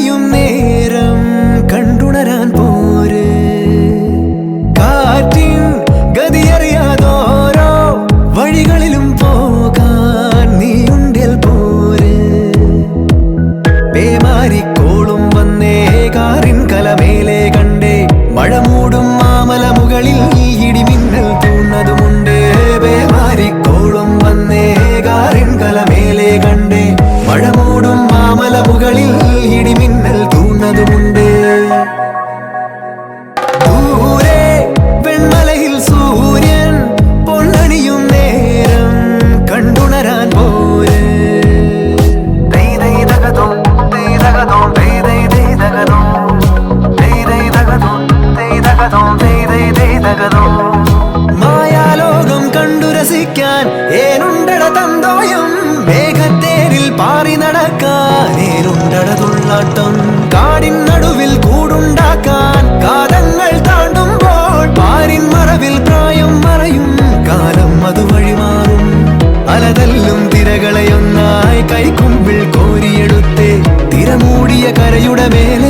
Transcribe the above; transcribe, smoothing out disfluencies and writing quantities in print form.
പൊന്നണിയും നേരം കണ്ടുണരാൻ പോര് കാറ്റിൻ ഗതിയറിയാതോരോ വഴികളിലും പോകാൻ നീയുണ്ടിൽ പോര് പേമാരിക്കോളും വന്നേ കാറിൻ കലമേലെ കണ്ടേ മഴ മൂടും മാമല മുകളിൽ ഇടിമിന്നൽ തൂന്നതുമുണ്ട് പേമാരിക്കോളും വന്നേ കാറിൻ കലമേലെ കണ്ടേ മഴ മൂടും മാമല മുകളിൽ ഇടിമിന്നൽ തൂന്നതുമുണ്ട് ദൂരെ വെൺമലയിൽ സൂര്യൻ പൊന്നണിയും നേരം കണ്ടുണരാൻ പോര് മായാലോകം കണ്ടു രസിക്കാൻ ഏനുണ്ടട തന്തോയം മേഘത്തേരിൽ പാറി നടക്കാൻ ഏനുണ്ടട തുള്ളാട്ടം കാടിൻ നടുവിൽ കൂടുണ്ടാക്കാൻ കാലങ്ങൾ താണ്ടുമ്പോൾ പാരിൻ മറവിൽ പ്രായം മറയും കാലം അതുവഴി മാറും അലതല്ലും തിരകളെയൊന്നായി കൈക്കുമ്പിൾ കോരിയെടുത്തേ തിരമൂടിയ കരയുടെ മേലെ